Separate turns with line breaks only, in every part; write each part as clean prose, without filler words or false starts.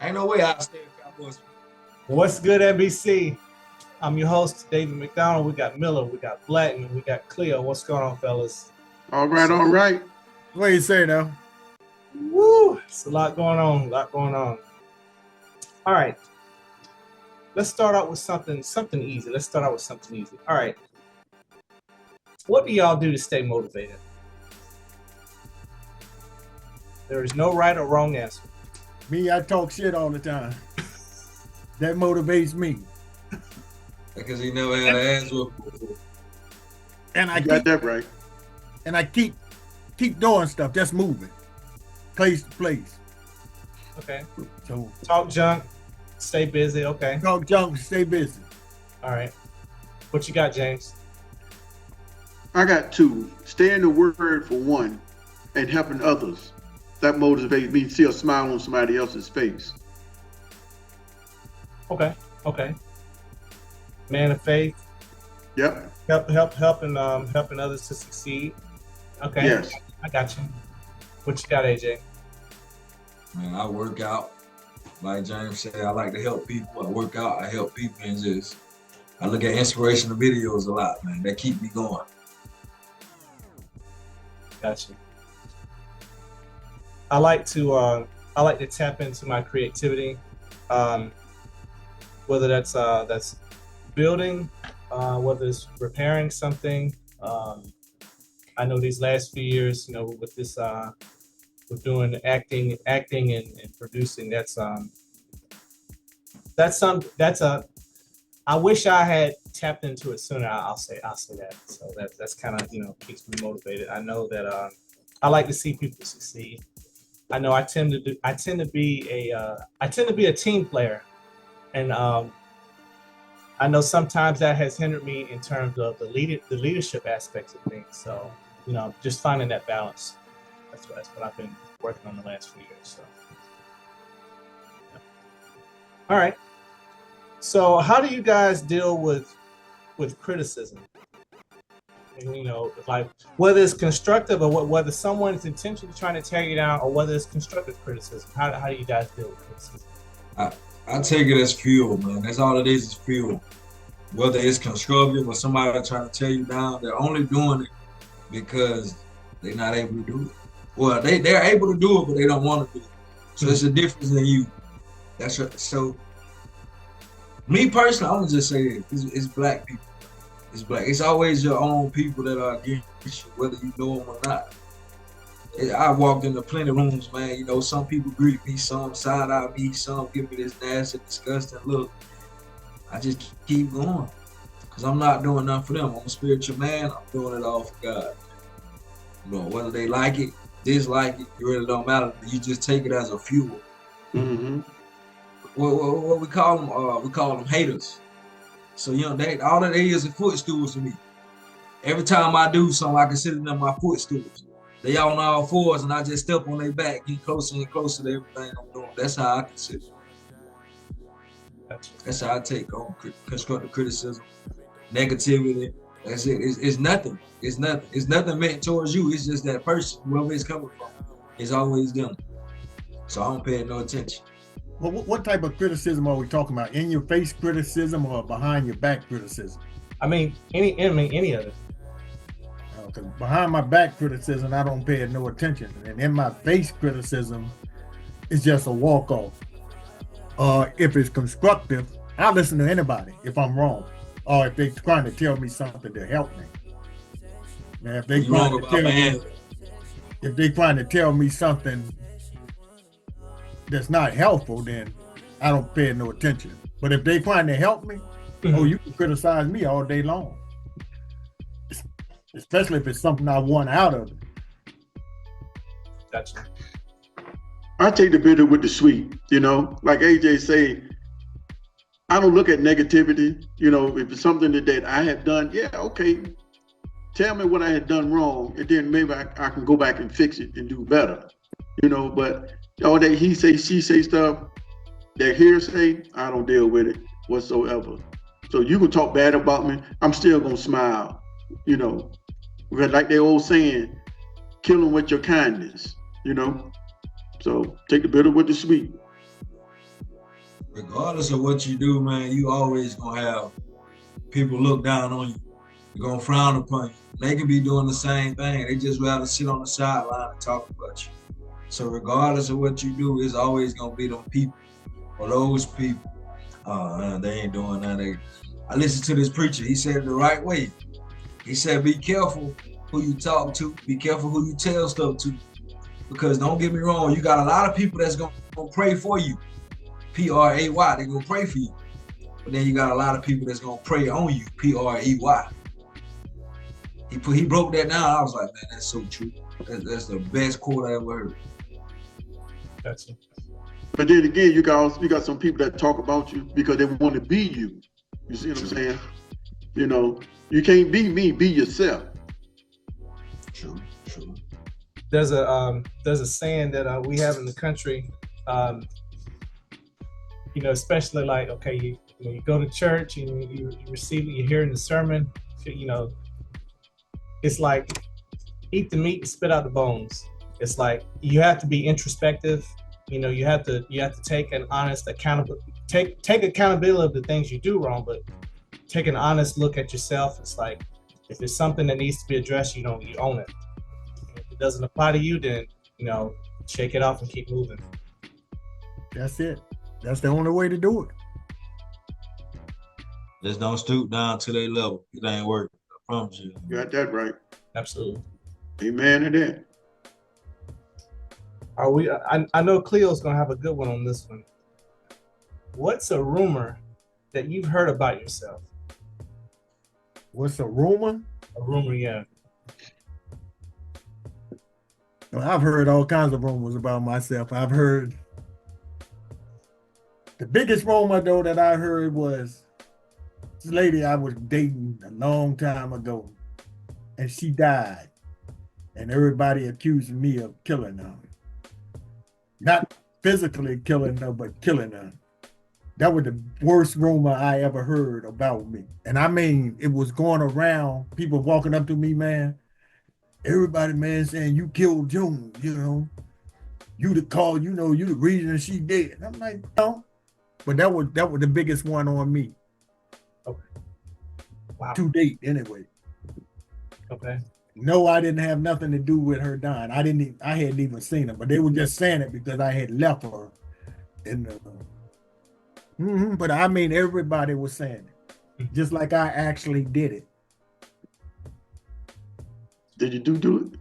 Ain't no way I'll stay a Cowboys fan.
What's good, MBC? I'm your host, David McDonald. We got Miller, we got Blatton, we got Cleo. What's going on, fellas?
All right.
What do you say now?
Woo! It's a lot going on, All right. Let's start out with something easy. All right. What do y'all do to stay motivated? There is no right or wrong answer.
Me, I talk shit all the time. That motivates me.
Because he never had an ass whooping before.
And I
got that right.
And I keep doing stuff, just moving, place to place.
Okay.
So
talk junk, stay busy. Okay.
Talk junk, stay busy.
All right. What you got, James?
I got two. Stay in the word for one, and helping others. That motivates me to see a smile on somebody else's face.
Okay. Man of faith.
Yep.
Helping others to succeed. Okay.
Yes.
I got you. What you got, AJ?
Man, I work out. Like James said, I like to help people. I work out, I help people, and I look at inspirational videos a lot, man. That keep me going.
Gotcha. I like to tap into my creativity, whether that's building, whether it's repairing something. I know these last few years, with this, with doing acting and producing. I wish I had tapped into it sooner. I'll say that. So that's kind of keeps me motivated. I know that I like to see people succeed. I know I tend to be a team player, and I know sometimes that has hindered me in terms of the leadership aspects of things. So just finding that balance. That's what I've been working on the last few years. So, yeah. All right. So how do you guys deal with criticism? Like whether it's constructive or whether someone is intentionally trying to tear you down, or whether it's constructive criticism. How do you guys deal with criticism?
I take it as fuel, man. That's all it is fuel. Whether it's constructive or somebody trying to tear you down, they're only doing it because they're not able to do it. Well, they're able to do it, but they don't want to do it. So it's a difference in you. So me personally, I'm gonna just say it's black people. It's black. It's always your own people that are against you, whether you know them or not. I walked into plenty of rooms, man. Some people greet me, some side eye me, some give me this nasty, disgusting look. I just keep going, cause I'm not doing nothing for them. I'm a spiritual man. I'm doing it all for God. Whether they like it, dislike it, it really don't matter. You just take it as a fuel.
Mm-hmm.
What we call them? We call them haters. So all that is footstools for me. Every time I do something, I consider them my footstools. They on all fours, and I just step on their back, get closer and closer to everything I'm doing. That's how I consider. That's how I take on constructive criticism, negativity. That's it. It's nothing. It's nothing. It's nothing meant towards you. It's just that person, whoever it's coming from. It's always them. So I don't pay no attention.
Well, what type of criticism are we talking about? In your face criticism or behind your back criticism?
I mean, any of it.
Because behind my back criticism, I don't pay no attention. And in my face criticism, it's just a walk-off. If it's constructive, I'll listen to anybody if I'm wrong. Or if they're trying to tell me something to help me. Now, if they're trying to tell me something that's not helpful, then I don't pay no attention. But if they're trying to help me, you can criticize me all day long. Especially if it's something I want out of it.
Gotcha.
I take the bitter with the sweet, like AJ say, I don't look at negativity, if it's something that I have done, yeah, okay, tell me what I had done wrong, and then maybe I can go back and fix it and do better, but all that he say, she say stuff, that hearsay, I don't deal with it whatsoever. So you can talk bad about me, I'm still gonna smile, because like they old saying, kill them with your kindness, So take the bitter with the sweet.
regardless of what you do, man, you always gonna have people look down on you. They're gonna frown upon you. They can be doing the same thing. They just rather sit on the sideline and talk about you. So regardless of what you do, it's always gonna be them people or those people. Oh man, they ain't doing that. I listened to this preacher. He said it the right way. He said, be careful who you talk to. Be careful who you tell stuff to. Because don't get me wrong, you got a lot of people that's gonna pray for you. P-R-A-Y, they're gonna pray for you. But then you got a lot of people that's gonna pray on you. P-R-E-Y. He broke that down. I was like, man, that's so true. That's the best quote I ever heard.
That's it.
But then again, you got some people that talk about you because they want to be you. You see what I'm saying? You know, you can't be me, be yourself.
True.
There's a saying that we have in the country, you know, especially like, okay, you go to church and you receive it, you're hearing the sermon, you know, it's like eat the meat and spit out the bones. It's like you have to be introspective. You know, you have to take an honest take accountability of the things you do wrong, but take an honest look at yourself. It's like if there's something that needs to be addressed, you own it. If it doesn't apply to you, then shake it off and keep moving.
That's it. That's the only way to do it.
Just don't stoop down to their level. It ain't working. I promise you.
You got that right.
Absolutely.
Amen to that.
Are we? I know Cleo's gonna have a good one on this one. What's a rumor that you've heard about yourself?
What's a rumor?
A rumor, yeah.
Well, I've heard all kinds of rumors about myself. I've heard the biggest rumor though that I heard was this lady I was dating a long time ago, and she died, and everybody accusing me of killing her. Not physically killing her, but killing her. That was the worst rumor I ever heard about me. And I mean, it was going around, people walking up to me, man. Everybody, man, saying, you killed June, you the cause, you the reason she dead. And I'm like, no. But that was the biggest one on me.
Okay. Wow.
To date, anyway.
Okay.
No, I didn't have nothing to do with her dying. I hadn't even seen her, but they were just saying it because I had left her. But I mean, everybody was saying it, just like I actually did it.
Did you do
it?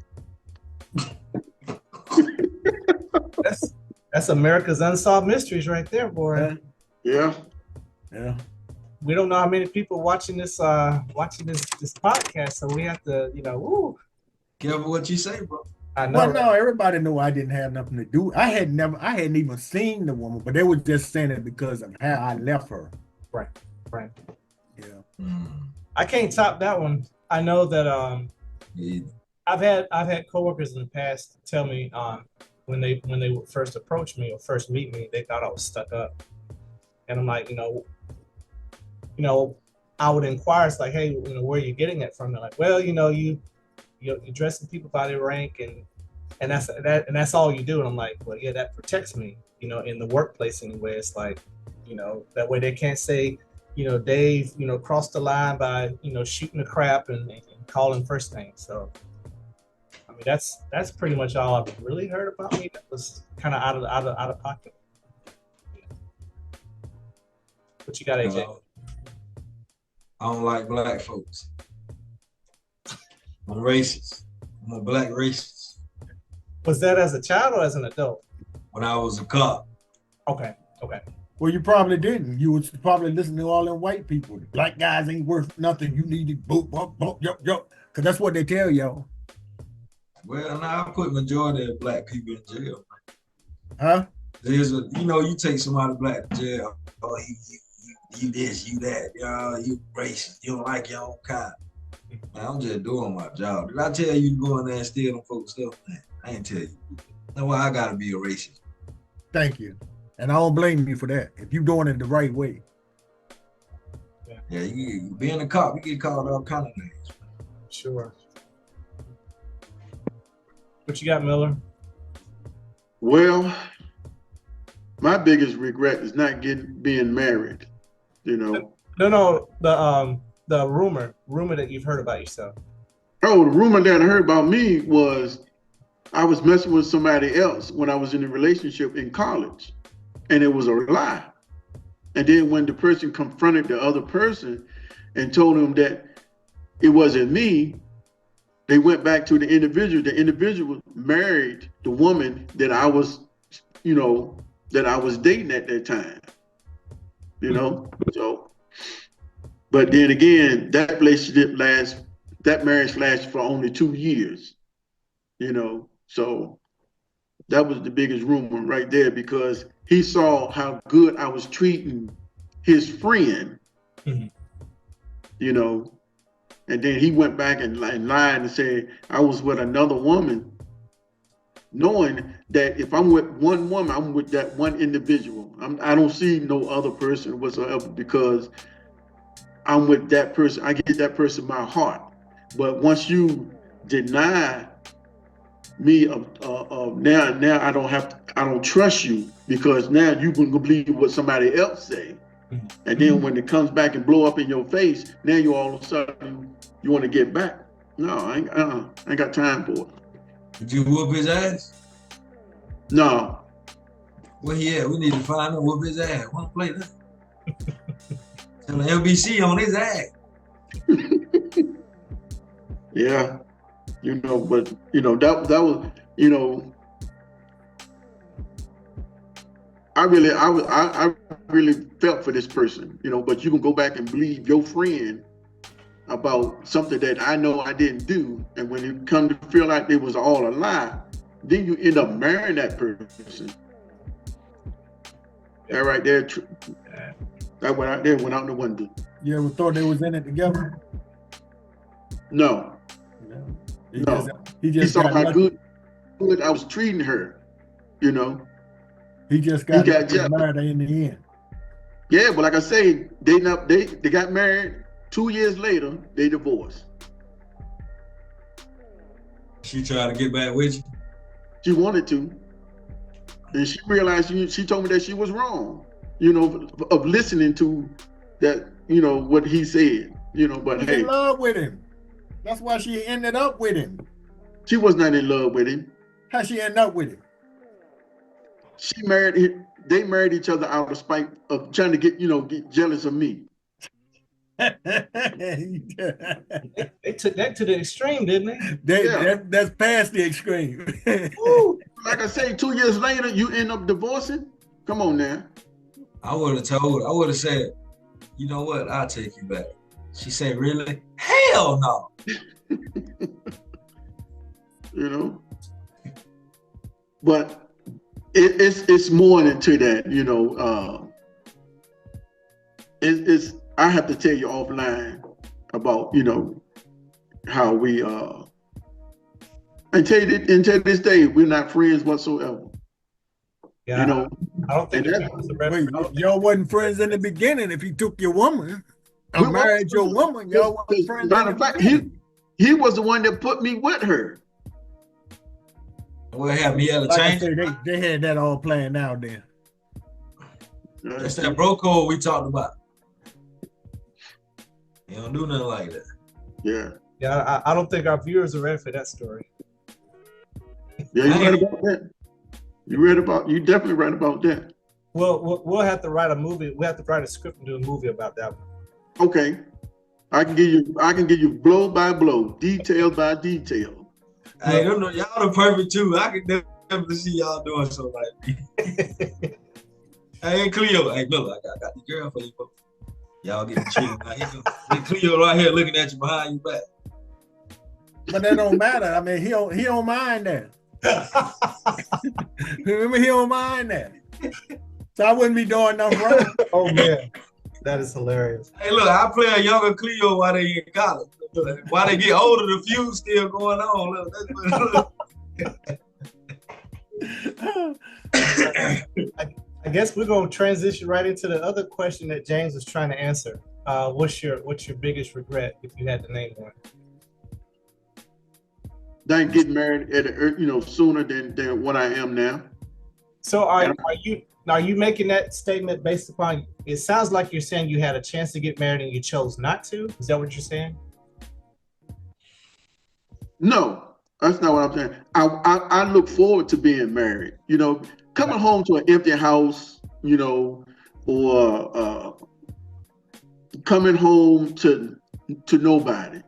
That's America's Unsolved Mysteries right there, boy.
Yeah.
We don't know how many people watching this podcast, so we have to, woo.
Careful what you say, bro.
I know.
Well, no, everybody knew I didn't have nothing to do. I hadn't even seen the woman, but they were just saying it because of how I left her.
Right.
Yeah.
I can't top that one. I know that I've had coworkers in the past tell me when they would first approach me or first meet me, they thought I was stuck up, and I'm like, I would inquire. It's like, hey, where are you getting it from? They're like, well, you're addressing people by their rank, and that's all you do. And I'm like, well, yeah, that protects me, in the workplace anyway. It's like, that way they can't say, Dave, crossed the line by, shooting the crap and calling first name. So, I mean, that's pretty much all I've really heard about me. That was kind of out of pocket. What you got, AJ?
I don't like black folks. I'm racist. I'm a black racist.
Was that as a child or as an adult?
When I was a cop.
Okay.
Well, you probably didn't. You was probably listening to all them white people. Black guys ain't worth nothing. You need to boop, yup. Because that's what they tell y'all.
Well, now I put majority of black people in jail.
Huh?
There's you take somebody black to jail. Oh, you this, you that, you racist, you don't like your own kind. Man, I'm just doing my job. Did I tell you go in there and steal them folks' stuff? Man, I ain't tell you. That's why I gotta be a racist.
Thank you. And I don't blame you for that. If you're doing it the right way.
Yeah, you being a cop, you get called all kind of names.
Sure. What you got, Miller?
Well, My biggest regret is not being married. You know.
No, the rumor that you've heard about yourself.
Oh, the rumor that I heard about me was I was messing with somebody else when I was in a relationship in college, and it was a lie. And then when the person confronted the other person and told him that it wasn't me, they went back to the individual. The individual married the woman that I was, that I was dating at that time. So, but then again, that marriage lasted for only 2 years. So that was the biggest rumor right there, because he saw how good I was treating his friend, and then he went back and lied and said I was with another woman, knowing that if I'm with one woman, I'm with that one individual. I don't see no other person whatsoever, because I'm with that person. I give that person my heart. But once you deny me now I don't trust you, because now you can believe what somebody else say, and then when it comes back and blow up in your face, now you all of a sudden you want to get back. No, I ain't got time for it.
Did you whoop his ass?
No.
Where he at? We need to find him, whoop his ass. Want to play that? Tell the MBC on his ass.
Yeah. But that was, I really felt for this person, but you can go back and believe your friend about something that I know I didn't do, and when you come to feel like it was all a lie, then you end up marrying that person. That right there, that went out the window.
You ever thought they was in it together?
No. No. He saw how good I was treating her,
He just got married in the end.
Yeah, but like I say, they got married. 2 years later, they divorced.
She tried to get back with you?
She wanted to. And she realized, she told me that she was wrong, of listening to that, what he said, but
She's
hey.
in love with him. That's why she ended up with him.
She was not in love with him.
How she end up with him?
They married each other out of spite of trying to get jealous of me.
They took that to the extreme, didn't they?
That's past the extreme.
Like I say, 2 years later, you end up divorcing? Come on now.
I would have said, you know what, I'll take you back. She said, really? Hell no.
But it's more than to that, it's I have to tell you offline about, how we until this day, we're not friends whatsoever.
Yeah, I don't think
y'all wasn't friends in the beginning. If he took your woman, married your woman, y'all wasn't friends.
Matter of fact, he was the one that put me with her.
What happened? He had a change?
They had that all planned out there.
That's that bro code we talked about. You don't do nothing like that.
Yeah, I don't think our viewers are ready for that story.
Yeah, you read about that. You definitely read about that.
Well, we'll have to write a movie. We have to write a script and do a movie about that one.
Okay, I can give you blow by blow, detail by detail.
Hey, y'all the perfect too. I can definitely see y'all doing something like that. Hey, Cleo. Hey, look, I got the girl for you. Y'all get chill. Cleo right here looking at you behind your back.
But that don't matter. I mean, he don't mind that. Remember, he don't mind that. So I wouldn't be doing nothing wrong.
Oh man, that is hilarious.
Hey, look, I play a younger Cleo while they in college. While they get older, the feud still going on. Look.
I guess we're gonna transition right into the other question that James was trying to answer. What's your biggest regret, if you had to name one?
Didn't get married at sooner than what I am now.
So are Now, are you making that statement based upon? It sounds like you're saying you had a chance to get married and you chose not to. Is that what you're saying?
No, that's not what I'm saying. I look forward to being married. You know, coming home to an empty house, you know, or coming home to nobody.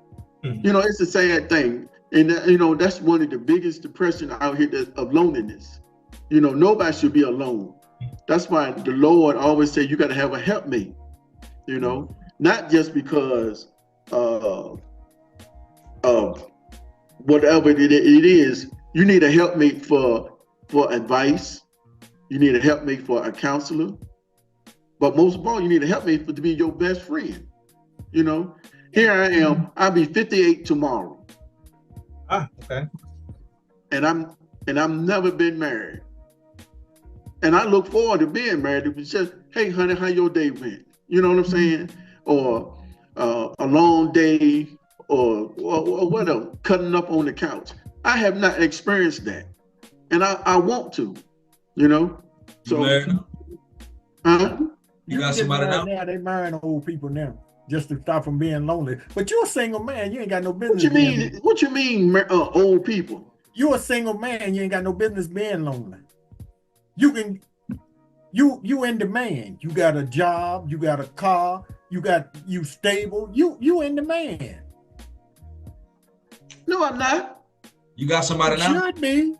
Mhm.
You know, it's a sad thing. And, you know, that's one of the biggest depression out here of loneliness. You know, nobody should be alone. That's why the Lord always say you got to have a helpmate, you know, not just because of whatever it is. You need a helpmate for advice. You need a helpmate for a counselor. But most of all, you need a helpmate to be your best friend. You know, here I am. I'll be 58 tomorrow.
Ah, okay.
And I'm never been married. And I look forward to being married. It was just, hey, honey, how your day went? You know what I'm saying? Or a long day, or whatever, cutting up on the couch. I have not experienced that, and I want to, you know. So,
you got somebody now?
Now they marrying old people now just to stop from being lonely. But you're a single man. You ain't got no business.
What you mean, old people?
You're a single man. You ain't got no business being lonely. You in demand. You got a job. You got a car. You stable. You in demand.
No, I'm not.
You got somebody now?
Should be.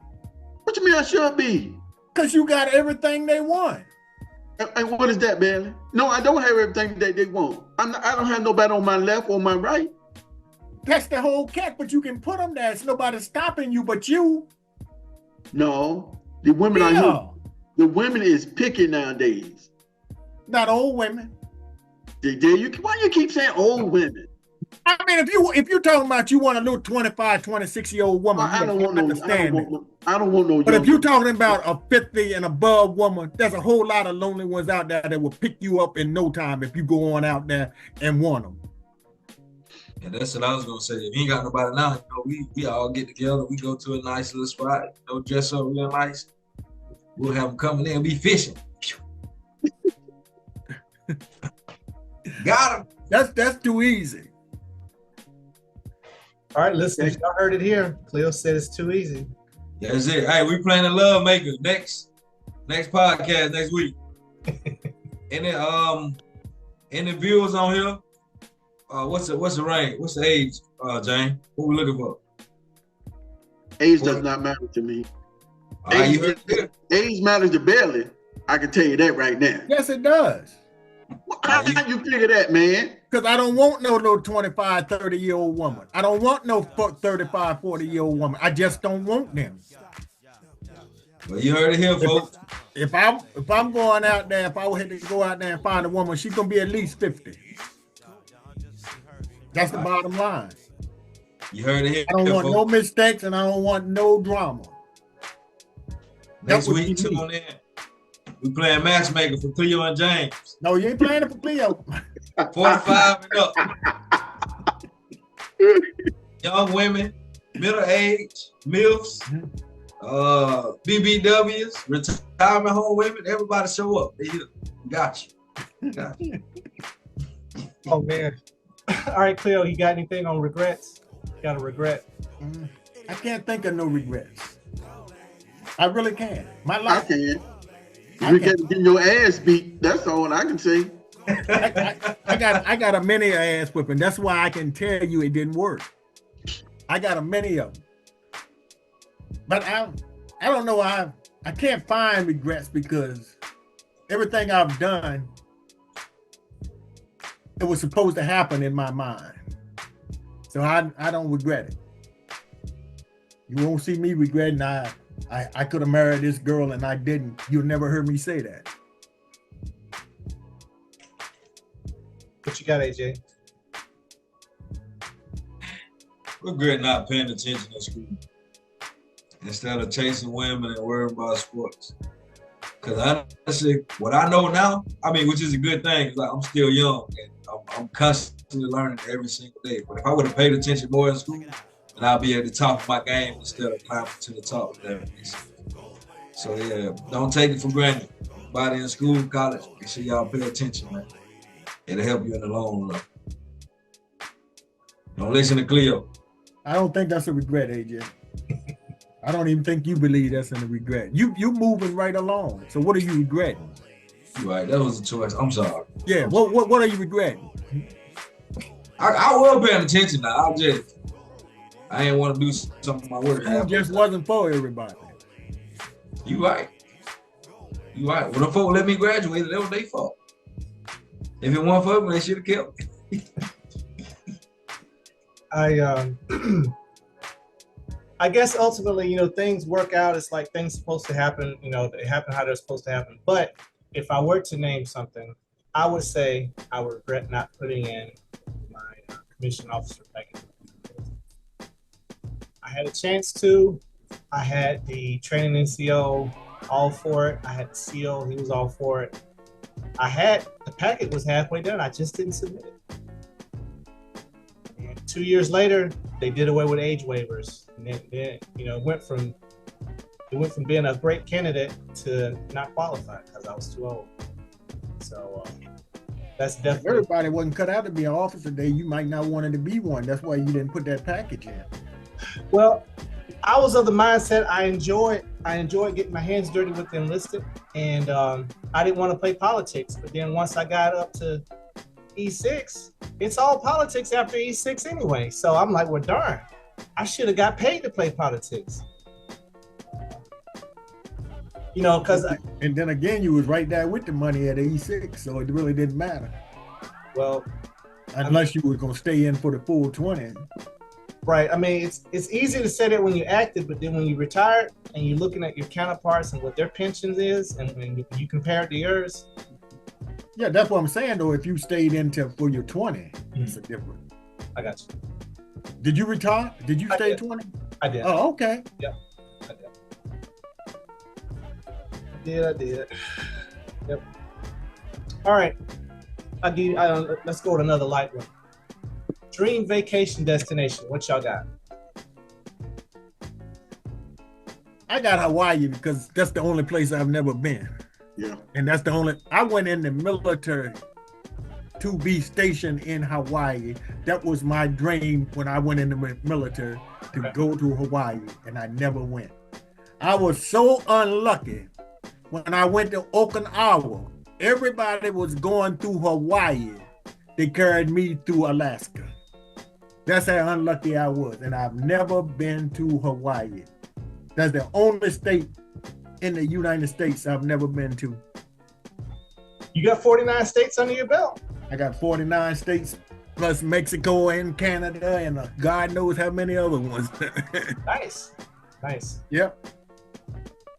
What you mean I should be?
Because you got everything they want.
And what is that, Bailey? No, I don't have everything that they want. I don't have nobody on my left or my right.
That's the whole catch, but you can put them there. It's nobody stopping you but you.
No, the women are here. The women is picky nowadays.
Not old women.
Why you keep saying old women?
I mean, if you're talking about you want a little 25, 26-year-old woman,
I don't want no.
But if you're talking about a 50 and above woman, there's a whole lot of lonely ones out there that will pick you up in no time if you go on out there and want them.
Yeah, that's what I was gonna say. If you ain't got nobody now, you know, we all get together. We go to a nice little spot, you know, dress up real nice. We'll have them coming in, be fishing. Got him.
That's too easy.
All right, listeners, y'all heard it here. Cleo said it's too easy.
That's it. Hey, we playing the Love Maker next podcast next week. Any viewers on here? What's the range? What's the age, Jane? What we looking for?
Age does not matter to me. Age matters to Bailey. I can tell you that right now.
Yes, it does.
How you figure that, man?
Because I don't want no little 25, 30-year-old woman. I don't want no 35, 40-year-old woman. I just don't want them.
Well, you heard it here, folks.
If I'm going out there, if I had to go out there and find a woman, she's gonna be at least 50. That's the bottom line.
You heard it here.
I don't want no mistakes and I don't want no drama.
Next week, tune in. We playing matchmaker for Cleo and James.
No, you ain't playing it for Cleo.
45 and up. Young women, middle age, MILFs, BBWs, retirement home women. Everybody show up. They here. Got you.
Oh man. All right, Cleo, you got anything on regrets? Got a regret?
I can't think of no regrets. I really can't. My life.
I can. You get your ass beat. That's all I can say.
I got a many ass whipping. That's why I can tell you it didn't work. I got a many of them. But I don't know. I can't find regrets because everything I've done, it was supposed to happen in my mind. So I don't regret it. You won't see me regretting I could have married this girl and I didn't. You'll never hear me say that.
What you got, AJ?
Regret not paying attention at school instead of chasing women and worrying about sports. Because honestly, what I know now, I mean, which is a good thing, because I'm still young and I'm constantly learning every single day. But if I would have paid attention more in school, then I'll be at the top of my game instead of climbing to the top. So yeah, don't take it for granted. everybody in school, college, make sure y'all pay attention, man. It'll help you in the long run. Don't listen to Cleo.
I don't think that's a regret, AJ. I don't even think you believe that's a regret. You moving right along. So what are you regretting?
You're right, that was a choice. I'm sorry.
Yeah, what are you regretting?
I was paying attention now. I ain't want to do some of my work.
It just wasn't for everybody.
You right. You right. When the folk let me graduate, that was their fault. If it wasn't for me, they should have kept me.
I guess ultimately, you know, things work out. It's like things supposed to happen, you know, they happen how they're supposed to happen. But if I were to name something, I would say I would regret not putting in my commission officer package. I had a chance to. I had the training NCO all for it. I had the CO, he was all for it. The packet was halfway done. I just didn't submit it. And 2 years later, they did away with age waivers. And then you know, it went from being a great candidate to not qualified because I was too old. So that's definitely.
Everybody wasn't cut out to be an officer today. You might not want to be one. That's why you didn't put that package in.
Well, I was of the mindset I enjoyed getting my hands dirty with the enlisted, and I didn't want to play politics. But then once I got up to E6, it's all politics after E6 anyway. So I'm like, well, darn, I should have got paid to play politics. You know, because
and then again, you was right there with the money at E6, so it really didn't matter.
Well,
unless you were gonna stay in for the full 20.
Right. I mean, it's easy to say that when you're active, but then when you retired and you're looking at your counterparts and what their pensions is, and when you compare it to yours.
Yeah, that's what I'm saying, though. If you stayed in for your 20, it's a different.
I got you.
Did you retire? Did you stay 20?
I did.
Oh, okay.
Yeah, I did. Yep. All right. Let's go with another light one. Dream vacation destination. What y'all got?
I got Hawaii because that's the only place I've never been.
Yeah.
And that's the only, I went in the military to be stationed in Hawaii. That was my dream when I went in the military to go to Hawaii, and I never went. I was so unlucky when I went to Okinawa. Everybody was going through Hawaii. They carried me through Alaska. That's how unlucky I was, and I've never been to Hawaii. That's the only state in the United States I've never been to.
You got 49 states under your belt.
I got 49 states plus Mexico and Canada and God knows how many other ones.
Nice.
Yep.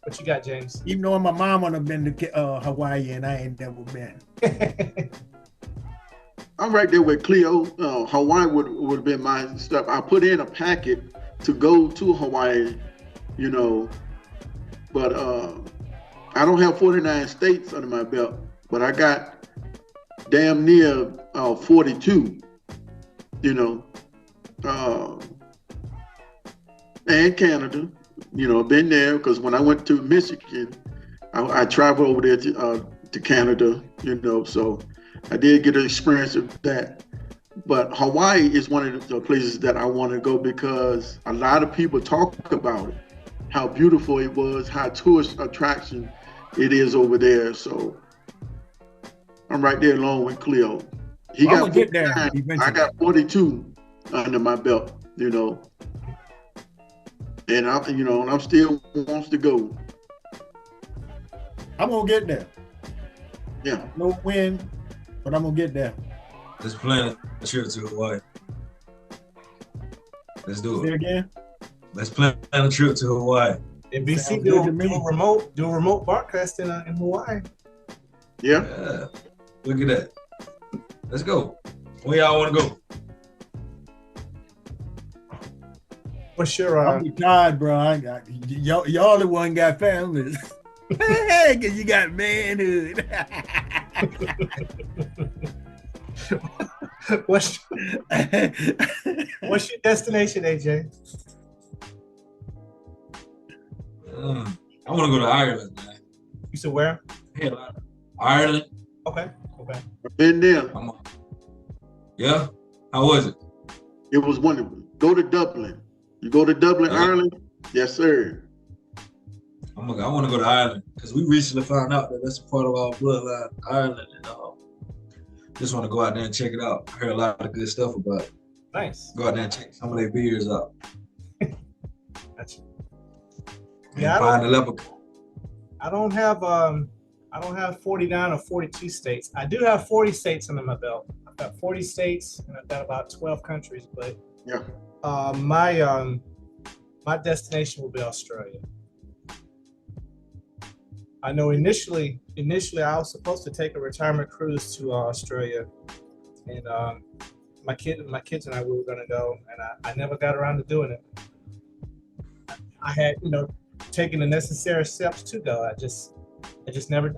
What you got, James?
Even though my mama have been to Hawaii and I ain't never been.
I'm right there with Cleo. Hawaii would have been my stuff. I put in a packet to go to Hawaii, you know, but I don't have 49 states under my belt, but I got damn near 42, you know, and Canada, you know, been there because when I went to Michigan, I traveled over there to Canada, you know, so I did get an experience of that. But Hawaii is one of the places that I want to go because a lot of people talk about it, how beautiful it was, how tourist attraction it is over there. So I'm right there along with Cleo. He got 49, I got 42 under my belt, you know. And I'm still wants to go.
I'm gonna get there.
Yeah.
No win, but I'm gonna get there.
Let's plan a trip to Hawaii. Let's do it.
Say again?
Let's plan a trip to Hawaii.
MBC do a remote broadcast in Hawaii.
Yeah.
Look at that. Let's go. Where y'all want to go?
What's your
I'm retired, bro. I got y'all the one got families. Hey, cause you got manhood.
What's your destination, AJ?
I want to go to Ireland, man.
You said where?
Hell, Ireland.
Okay. Okay.
Been there.
Yeah. How was it?
It was wonderful. Go to Dublin. You go to Dublin,
Yeah.
Ireland? Yes, sir.
I want to go to Ireland because we recently found out that that's a part of our bloodline, Ireland, and just want to go out there and check it out. I heard a lot of good stuff about it.
Nice.
Go out there and check some of their beers out.
Gotcha.
And
Yeah,
find the leprechaun.
I don't have 49 or 42 states. I do have 40 states under my belt. I've got 40 states and I've got about 12 countries, but
Yeah.
my destination will be Australia. I know initially I was supposed to take a retirement cruise to Australia, and my kids and I, we were going to go, and I never got around to doing it. I had, taken the necessary steps to go. I just never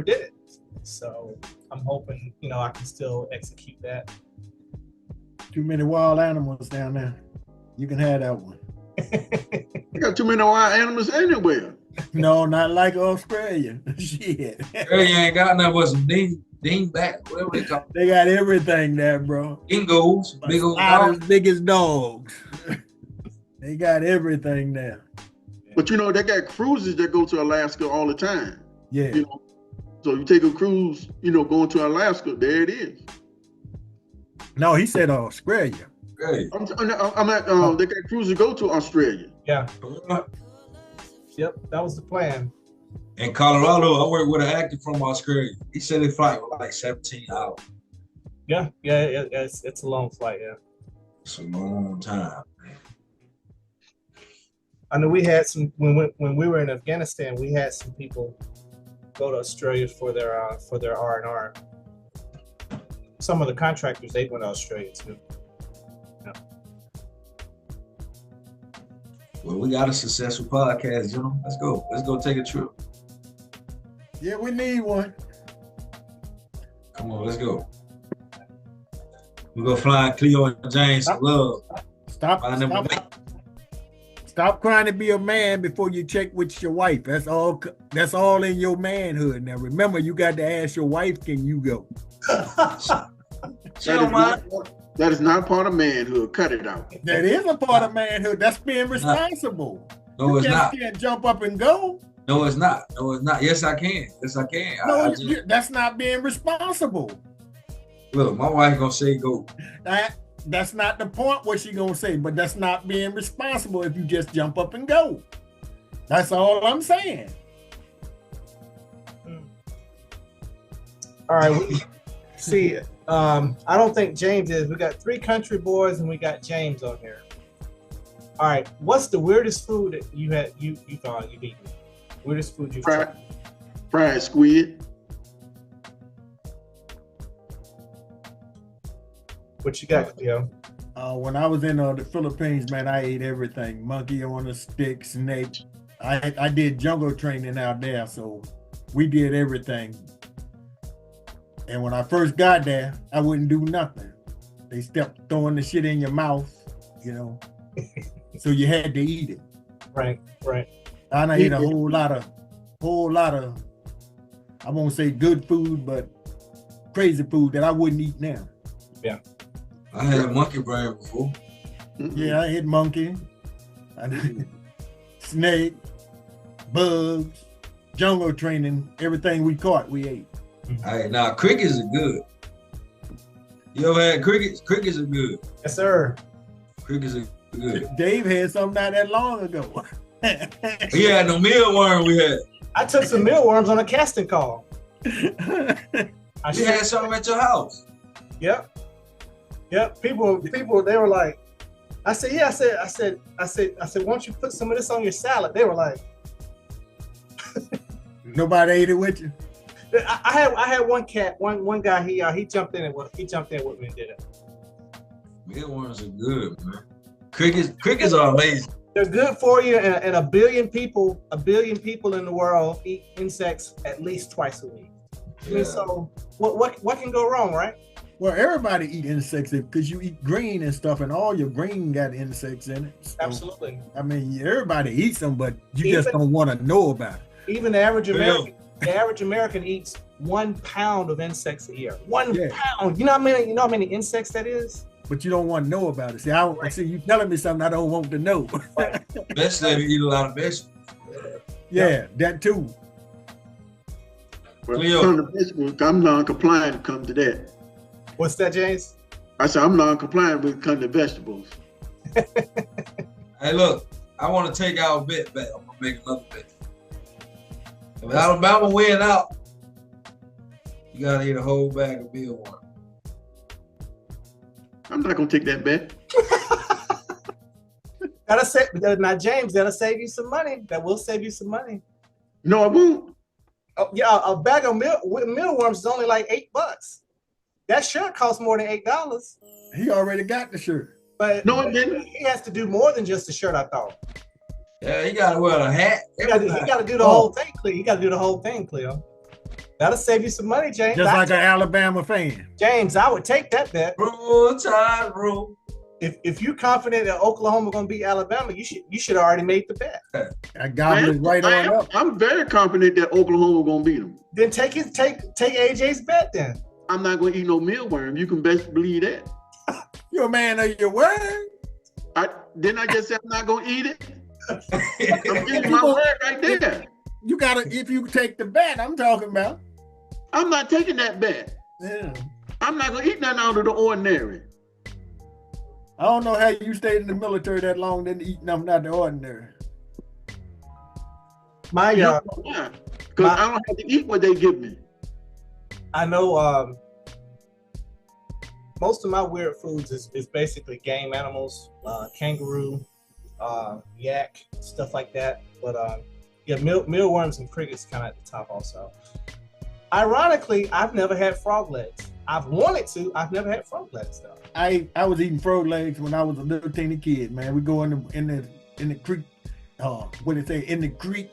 did it. So I'm hoping, I can still execute that.
Too many wild animals down there. You can have that one.
You got too many wild animals anywhere.
No, not like Australia. Shit.
Girl, you ain't got nothing but some dingbat, whatever they call
They got everything there, bro.
dingoes, big old
Not as
dogs.
big as dogs. They got everything there.
But they got cruises that go to Alaska all the time.
Yeah.
So you take a cruise, going to Alaska, there it is.
No, he said Australia.
Hey,
I'm at they got cruises go to Australia.
Yeah. Yep. That was the plan.
in Colorado, I work with an actor from Australia. He said the flight was like 17 hours.
Yeah. It's a long flight. Yeah.
It's a long time.
I know we had some when we were in Afghanistan. We had some people go to Australia for their R&R. Some of the contractors, they went to Australia too. Yeah.
Well, we got a successful podcast, Let's go. Let's go take a trip.
Yeah, we need one.
Come on, let's go. We go flying Cleo and James some love.
Stop crying to be a man before you check with your wife. That's all in your manhood. Now remember, you got to ask your wife, can you go?
That is not part of manhood. Cut it out.
That is a part of manhood. That's being responsible.
No, it's not.
You can't jump up and go.
No, it's not. No, it's not. Yes, I can. Yes, I can.
No, that's not being responsible.
Look, my wife gonna say go.
That's not the point what she gonna say, but that's not being responsible if you just jump up and go. That's all I'm saying.
All right. See, I don't think James is. We got 3 country boys and we got James on here. All right. What's the weirdest food that you've eaten? Weirdest food you've tried?
Fried squid.
What you got, Cleo?
When I was in the Philippines, man, I ate everything. Monkey on a stick, snake. I did jungle training out there, so we did everything. And when I first got there, I wouldn't do nothing. They kept throwing the shit in your mouth, so you had to eat it.
Right.
And I ate a whole lot of, I won't say good food, but crazy food that I wouldn't eat now.
Yeah.
I had monkey brain before.
Yeah, I ate monkey, snake, bugs, jungle training, everything we caught, we ate.
Hey, now crickets are good. You ever had crickets? Crickets are good.
Yes, sir.
Crickets are good.
Dave had something not that long ago.
He had no mealworm we had.
I took some mealworms on a casting call.
You had something at your house.
Yep. People, they were like, I said, why don't you put some of this on your salad? They were like,
Nobody ate it with you?
I had one guy, he jumped in with me and did it.
Mealworms are good, man. Crickets are amazing.
They're good for you, and a billion people in the world eat insects at least twice a week.
Yeah.
I mean, so what can go wrong, right?
Well, everybody eat insects because you eat green and stuff, and all your green got insects in it. So,
Absolutely.
I mean, everybody eats them, but you just don't want to know about it.
Even the average American, The average American eats 1 pound of insects a year. 1
Yeah.
pound. You know how many insects that is?
But you don't want to know about it. See, you telling me something I don't want to know.
Especially if you eat a lot of vegetables.
Yeah, that too.
But
Cleo.
come to vegetables, I'm non-compliant when it comes to that.
What's that, James?
I said I'm non-compliant when it comes to vegetables.
Hey, look, I want to take our bet back. I'm gonna make another bet. If Alabama win out, you gotta eat a whole bag of mealworm.
I'm not gonna take that bet.
Now, James, that'll save you some money. That will save you some money.
No, I won't.
Oh, yeah, a bag of mealworms is only like $8. That shirt costs more than $8.
He already got the shirt.
But
No, it didn't.
he has to do more than just the shirt, I thought.
Yeah, he gotta wear a hat.
He got to do the whole thing, Cleo. You got to do the whole thing, Cleo. That'll save you some money, James.
Just like an Alabama fan.
James, I would take that bet.
Roll Tide, roll.
If you're confident that Oklahoma gonna beat Alabama, you should have already made the bet.
I gobbled it right on up.
I'm very confident that Oklahoma gonna beat them.
Then take AJ's bet then.
I'm not gonna eat no mealworm. You can best believe that.
You're a man of your word.
Didn't I just say I'm not gonna eat it? I'm giving
You
my
gonna-
word right there.
You gotta, if you take the bet, I'm talking about.
I'm not taking that bet.
Yeah.
I'm not gonna eat nothing out of the ordinary.
I don't know how you stayed in the military that long, didn't eat nothing out of the ordinary.
My
Because I don't have to eat what they give me.
I know most of my weird foods is basically game animals, kangaroo, yak, stuff like that. But yeah, mealworms and crickets kind of at the top also. Ironically, I've never had frog legs. I've wanted to. I've never had frog legs though.
I was eating frog legs when I was a little teeny kid, man. We go in the creek, what they say, in the creek.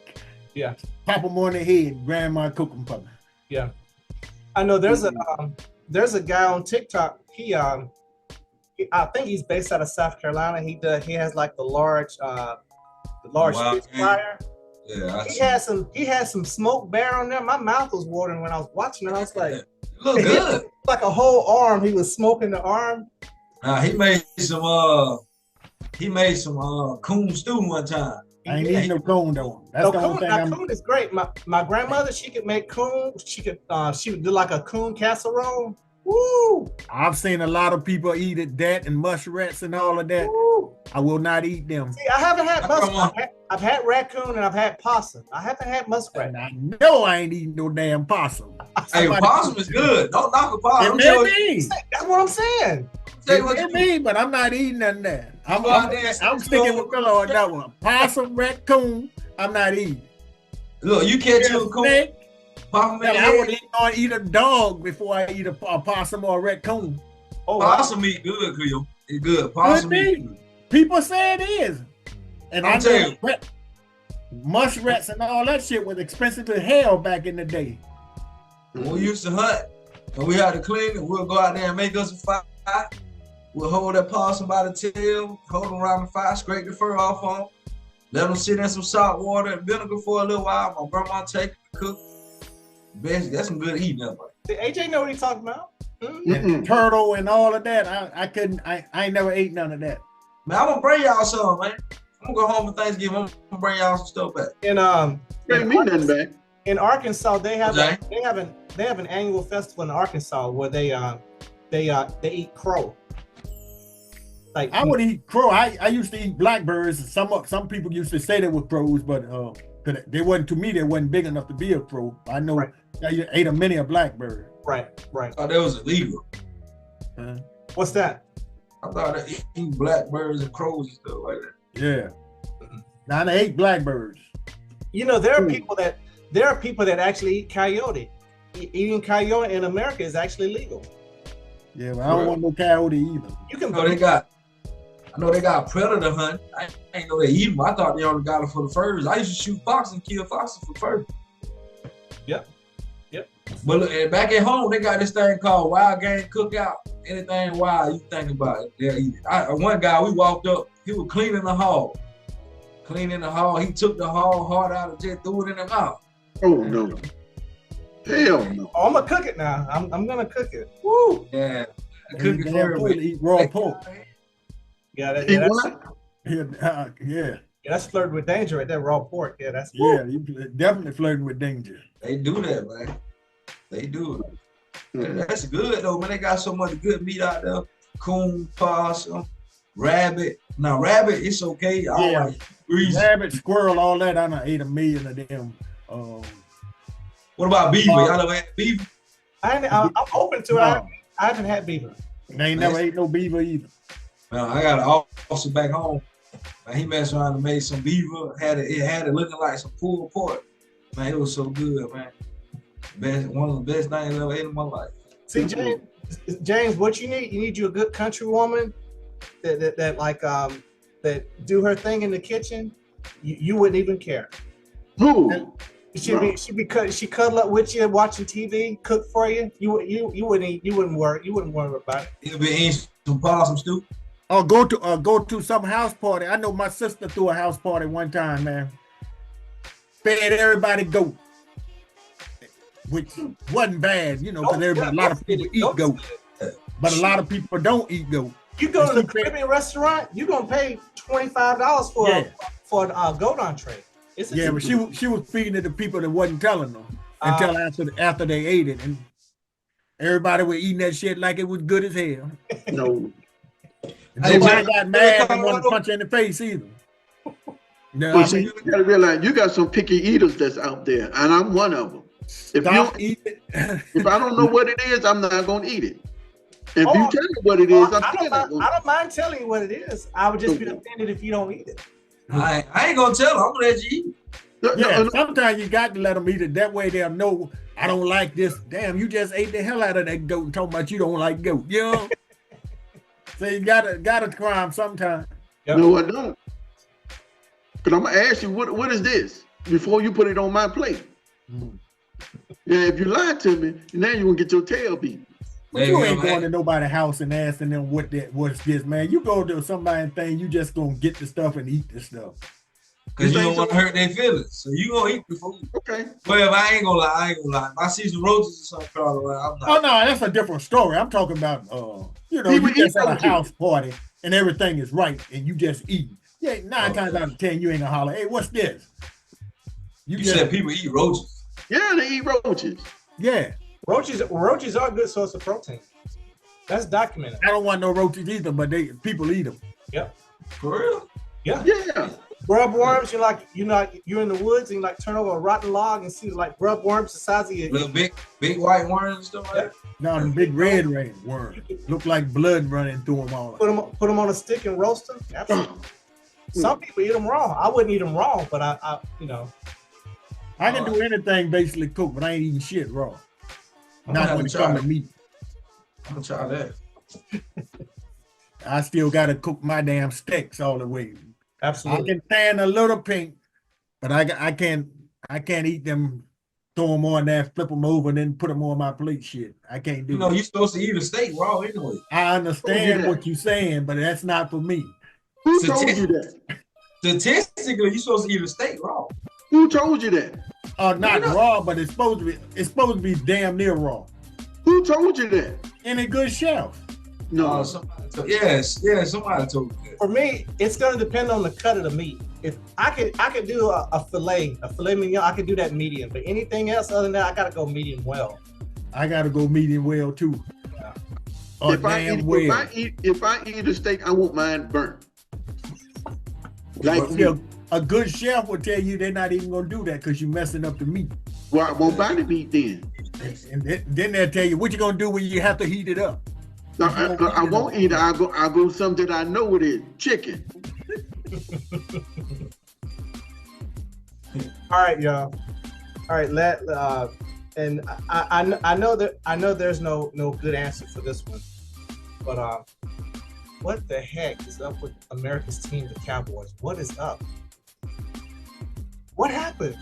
Yeah.
Pop them on the head, grandma cook them for me.
Yeah. I know there's a guy on TikTok. I think he's based out of South Carolina. He has like the large fish fryer.
Yeah,
He had some smoked bear on there. My mouth was watering when I was watching it. I was like,
look good.
like a whole arm. He was smoking the arm.
He made some coon stew one time.
I ain't eating no coon though. That's the only thing
coon is great. My grandmother, she could make coon. She would do like a coon casserole. Woo!
I've seen a lot of people eat it, that and muskrats and all of that.
Woo!
I will not eat them.
See, I haven't had muskrat. I've had raccoon and I've had possum. I haven't had muskrat.
And I know I ain't eating no damn possum.
Hey, possum is good. Don't knock a possum.
It may be.
That's what I'm saying.
It may be, but I'm not eating none of that. I'm sticking with Philo on that one. Possum, raccoon, I'm not eating.
Look, you catch you a coon.
Snake,
Possum
hell, I would eat a dog before I eat a possum or a raccoon.
Oh, wow.
Possum meat good, Cleo. It's good. Possum meat good.
People say it is. And
I'm telling you.
Muskrats and all that shit was expensive to hell back in the day.
When we used to hunt, and we had to clean it, we'll go out there and make us a fire. We'll hold that possum by the tail, hold them around the fire, scrape the fur off on them, let them sit in some salt water and vinegar for a little while. My grandma take it, cook. Basically, that's some good eating.
Did AJ know what he's talking about?
And turtle and all of that. I ain't never ate none of that.
Man, I'm gonna bring y'all some, man. I'm gonna go home for Thanksgiving. I'm gonna bring y'all some stuff back.
Bring me nothing back.
In Arkansas, they have
Okay.
they have an annual festival in Arkansas where they eat crow. Like
I would eat crow. I used to eat blackbirds. Some people used to say they were crows, but they wasn't, to me, they wasn't big enough to be a crow. I know
Right.
I ate a many a blackbird.
right.
I thought that was illegal.
What's that?
I thought that eating blackbirds and crows and stuff like that.
Yeah. Now they ate blackbirds.
You know, there are people that actually eat coyote. Eating coyote in America is actually legal.
Yeah, but I don't want no coyote either.
You can.
I know they got predator hunt. I ain't know they eat them. I thought they only got them for the furs. I used to shoot foxes and kill foxes for fur.
Yep.
But look, and back at home, they got this thing called wild game cookout. Anything wild you think about it, they'll eat it. One guy, we walked up, he was cleaning the hall. He took the hall heart out and just threw it in the mouth.
Oh no. Hell no.
Oh, I'm gonna cook it now. I'm gonna cook it. Woo!
Yeah.
And
Cook
he
it
damn
for
fool to
everybody.
eat raw pork.
Yeah,
He
that's
what?
Yeah,
yeah, that's flirting with danger right there. Raw pork. Yeah, that's
yeah, you definitely flirting with danger.
They do that, man. They do it. That's good though, man. They got so much good meat out there. Coon, possum, rabbit. Now rabbit, it's okay. I don't
Yeah.
like grease.
Rabbit, squirrel, all that. I done ate 1,000,000 of them.
What about beaver? Y'all ever had beaver?
I'm open to it.
No,
I haven't had beaver.
they ain't never ate no beaver either.
Man, I got an officer back home. Man, he messed around and made some beaver. It had it looking like some pulled pork. Man, it was so good, man. One of the best things I ever ate in my life.
See, James, what you need a good country woman that do her thing in the kitchen. You wouldn't even care.
Who?
She cuddle up with you, watching TV, cook for you. You wouldn't worry about it.
It'll be eating some possum stew.
Or go to some house party. I know my sister threw a house party one time, man. Fed everybody goat, which wasn't bad, you know, because a lot of people eat goat, but a lot of people don't eat goat.
You go to the Caribbean restaurant, you're gonna pay $25 for a goat entree.
But she was feeding it to people that wasn't telling them until after they ate it, and everybody was eating that shit like it was good as hell.
No.
Nobody got mad and wanted to punch her in the face either. No,
Well, see, you gotta realize you got some picky eaters that's out there, and I'm one of them. If I don't know what it is, I'm not gonna eat it. If you tell me what it is,
I don't mind telling you what it is. I would just be offended if you don't eat it.
I ain't gonna tell them. I'm gonna let you eat.
Sometimes you got to let them eat it. That way they'll know I don't like this. Damn, you just ate the hell out of that goat and talking about you don't like goat. You know? So you gotta crime sometime.
Yep.
No, I don't. But I'm gonna ask you, what is this before you put it on my plate? Yeah, if you lie to me, now you're gonna get your tail beat.
But you ain't going to nobody's house and asking them what's this, man. You go to somebody's thing, you just gonna get the stuff and eat the stuff.
Cause you don't want to hurt their feelings, so you gonna eat the food.
Okay.
But if I ain't gonna lie, If I see some roaches or something, I'm not.
Oh no, that's a different story. I'm talking about, you just at a house party and everything is right and you just eat. Yeah, 9 times out of 10 you ain't gonna holler, hey, what's this?
You said people eat roaches.
Yeah, they eat roaches.
Yeah.
Roaches are a good source of protein. That's documented.
I don't want no roaches either, but people eat them.
Yep.
For real?
Yeah.
Yeah.
Grub worms, you're in the woods and you turn over a rotten log and see like grub worms the size of your
little big white worms and stuff like that.
No, the big red worms. Look like blood running through them all.
Put them on a stick and roast them. Absolutely. Some people eat them raw. I wouldn't eat them raw, but I
can do anything basically cooked, but I ain't eating shit raw. Not when it comes to meat.
I'm gonna try that.
I still gotta cook my damn steaks all the way.
Absolutely.
I can tan a little pink, but I can't eat them, throw them on there, flip them over, and then put them on my plate. Shit, I can't do.
You're supposed to eat a steak raw anyway.
I understand what you're saying, but that's not for me.
Who told you that?
Statistically, you're supposed to eat a steak raw.
Who told you that?
Not raw, but it's supposed to be damn near raw.
Who told you that?
In a good shelf.
No.
Somebody told me that.
For me, it's gonna depend on the cut of the meat. If I could do a filet mignon, I could do that medium. But anything else other than that, I gotta go medium well.
I gotta go medium well too.
Yeah.
If I eat a steak, I want mine burnt.
A good chef will tell you they're not even gonna do that because you're messing up the meat.
Well, I won't buy the meat then.
And then they'll tell you what you're gonna do when you have to heat it up.
No, I won't eat it. I'll go something that I know it is. Chicken.
All right, y'all. All right, and I know there's no good answer for this one, but what the heck is up with America's team, the Cowboys? What is up? What happened?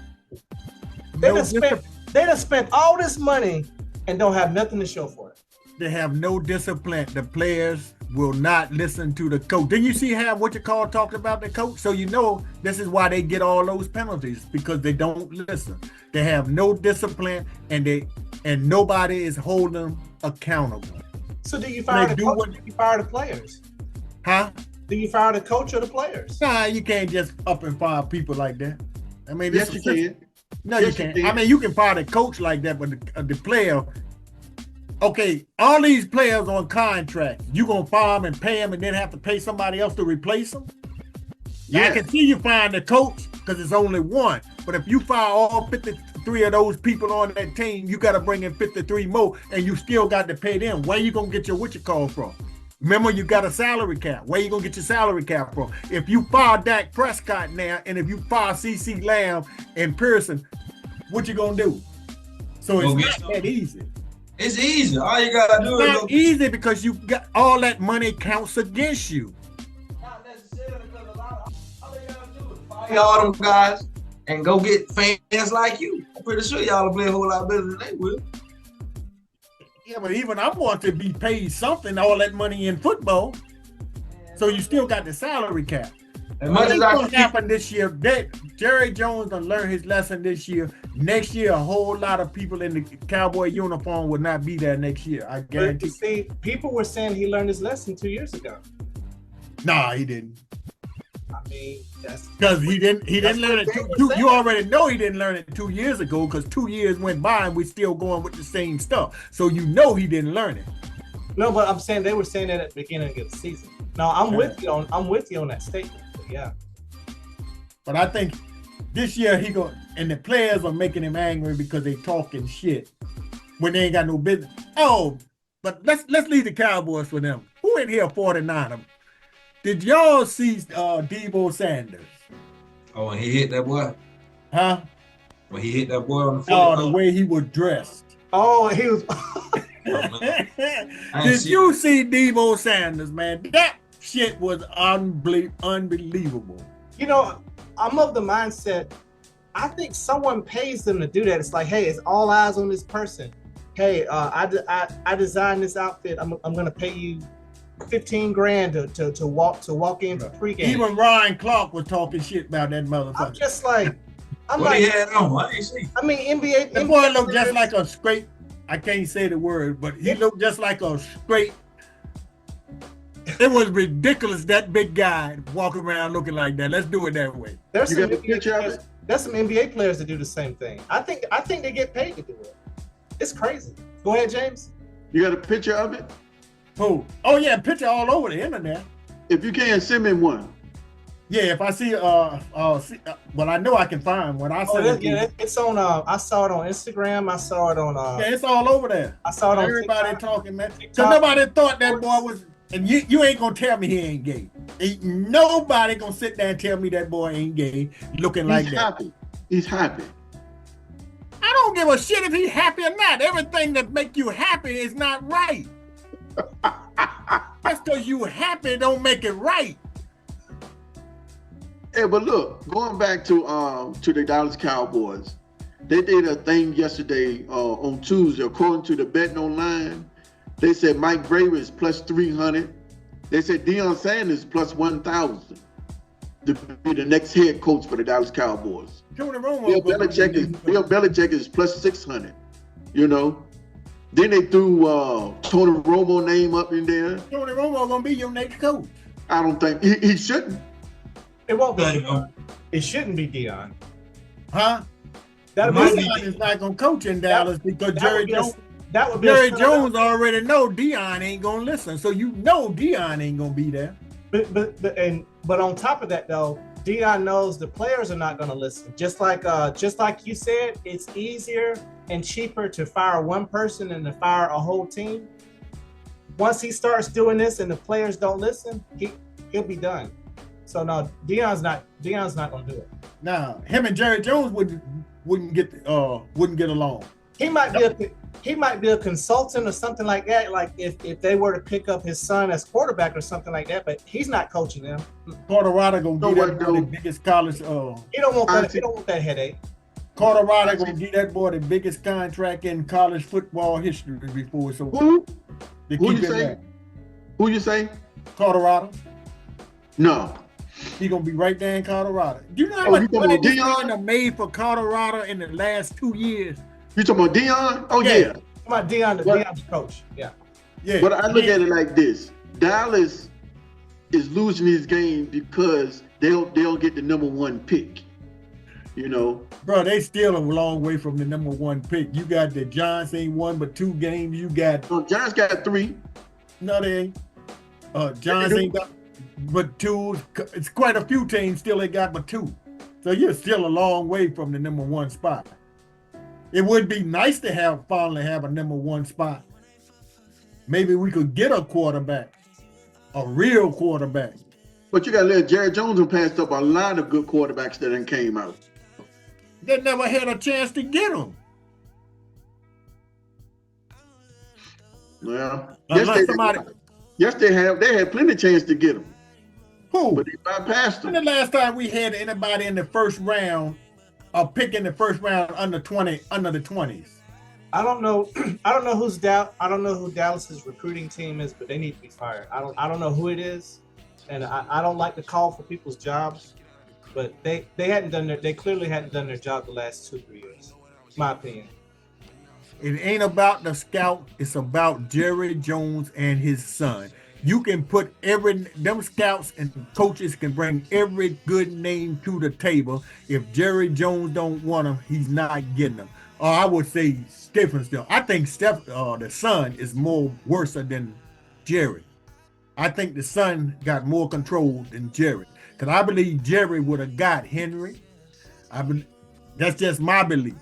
They done spent all this money and don't have nothing to show for it.
They have no discipline. The players will not listen to the coach. Didn't you see how what you call talked about the coach? So you know this is why they get all those penalties, because they don't listen. They have no discipline, and nobody is holding them accountable.
So do you fire the coach? Do you fire the players?
Huh?
Do you fire the coach or the players?
Nah, you can't just up and fire people like that. I mean,
Yes, you can.
No,
Yes,
you can't.
you can.
I mean, you can fire the coach like that, but the player. Okay, all these players on contract, you gonna fire them and pay them, and then have to pay somebody else to replace them? Yeah, I can see you firing the coach because it's only one. But if you fire all 53 of those people on that team, you got to bring in 53 more, and you still got to pay them. Where you gonna get your what you call from? Remember, you got a salary cap. Where you gonna get your salary cap from? If you fire Dak Prescott now, and if you fire CeCe Lamb and Pearson, what you gonna do? So it's not that easy.
It's easy. All you gotta do
It's
is
not easy because you got all that money counts against you.
Not necessarily, because all you gotta do is fire all them guys and go get fans like you. I'm pretty sure y'all will play a whole lot better than they will.
Yeah, but even I want to be paid something, all that money in football. So you still got the salary cap.
As much as
What's happened this year, Jerry Jones done learned his lesson this year. Next year, a whole lot of people in the Cowboy uniform will not be there next year. I guarantee.
See, people were saying he learned his lesson 2 years ago.
Nah, he didn't.
I mean, that's
because he didn't learn it. You already know he didn't learn it 2 years ago, because 2 years went by and we're still going with the same stuff. So you know he didn't learn it.
No, but I'm saying they were saying that at the beginning of the season. No, I'm with you on that statement. Yeah.
But I think this year and the players are making him angry because they talking shit when they ain't got no business. Oh, but let's leave the Cowboys for them. Who in here 49ers? Did y'all see Deebo Sanders?
Oh, when he hit that boy?
Huh?
When he hit that boy on the foot?
Oh, the way he was dressed.
Oh, he was.
Did you see Deebo Sanders, man? That shit was unbelievable.
You know, I'm of the mindset, I think someone pays them to do that. It's like, hey, it's all eyes on this person. Hey, I designed this outfit. I'm gonna pay you 15 grand to walk in for pregame.
Even Ryan Clark was talking shit about that motherfucker.
I'm just like,
what he had on? I ain't see.
I mean, NBA.
That boy looked just like a straight. I can't say the word, but he looked just like a straight. It was ridiculous, that big guy walking around looking like that. Let's do it that way.
There's some NBA players that do the same thing. I think they get paid to do it. It's crazy. Go ahead, James.
You got a picture of it?
Who? Oh yeah, picture all over the internet.
If you can, send me one.
Yeah, if I see, well, I know I can find one.
It's on. I saw it on Instagram. I saw it on.
Yeah, it's all over there.
I saw it on
everybody
TikTok.
Talking, man. So nobody thought that boy was. And you ain't gonna tell me he ain't gay. Ain't nobody gonna sit there and tell me that boy ain't gay, looking like that.
He's happy.
I don't give a shit if he's happy or not. Everything that make you happy is not right. Just because you happy don't make it right.
Hey, but look, going back to the Dallas Cowboys, they did a thing yesterday on Tuesday. According to the betting online, they said Mike Vrabel is plus 300. They said Deion Sanders plus 1,000 to be the next head coach for the Dallas Cowboys. Bill Belichick is plus 600. You know. Then they threw Tony Romo name up in there.
Tony Romo gonna be your next coach.
I don't think he shouldn't.
It won't be. It shouldn't be Deion.
Huh? Deion is not gonna coach in Dallas because Jerry Jones already know Deion ain't gonna listen. So you know Deion ain't gonna be there.
But on top of that though, Deion knows the players are not gonna listen. Just like you said, it's easier and cheaper to fire one person than to fire a whole team. Once he starts doing this and the players don't listen, he'll be done. So no, Deion's not gonna do it.
Nah, him and Jerry Jones wouldn't get along.
He might be a consultant or something like that. Like if they were to pick up his son as quarterback or something like that, but he's not coaching them.
Colorado gonna be the biggest college.
He don't want that headache.
Colorado gonna give that boy the biggest contract in college football history before. So
who you say?
Colorado.
No.
He gonna be right there in Colorado. Do you know how
Oh, you
much
talking
money
about
this
Deion?
man made for Colorado in the last 2 years?
You talking about Deion? Oh
Yeah.
yeah.
Come on, Deion, the coach. Yeah.
Yeah.
But I look at it like this: Dallas is losing these games because they'll get the #1 pick. You know,
Bro, they still a long way from the #1 pick. You got the Giants ain't won but 2 games. You got
Giants got 3.
no, they ain't. Giants ain't got but 2. It's quite a few teams still ain't got but 2. So you're still a long way from the #1 spot. It would be nice to finally have a #1 spot. Maybe we could get a quarterback, a real quarterback.
But you got to let Jerry Jones have passed up a lot of good quarterbacks that then came out.
They never had a chance to get him.
Well,
Unless
they had plenty of chance to get him,
who?
but they bypassed
When
them.
the last time we had anybody in the first round, or pick in the first round under the 20s?
I don't know. I don't know I don't know who Dallas's recruiting team is, but they need to be fired. I don't know who it is, and I don't like to call for people's jobs, but they clearly hadn't done their job the last 2-3 years. My opinion.
It ain't about the scout. It's about Jerry Jones and his son. You can put them scouts and coaches can bring every good name to the table. If Jerry Jones don't want them, he's not getting them. Or I would say Stephen still. I think the son is more worse than Jerry. I think the son got more control than Jerry. Because I believe Jerry would have got Henry. That's just my belief.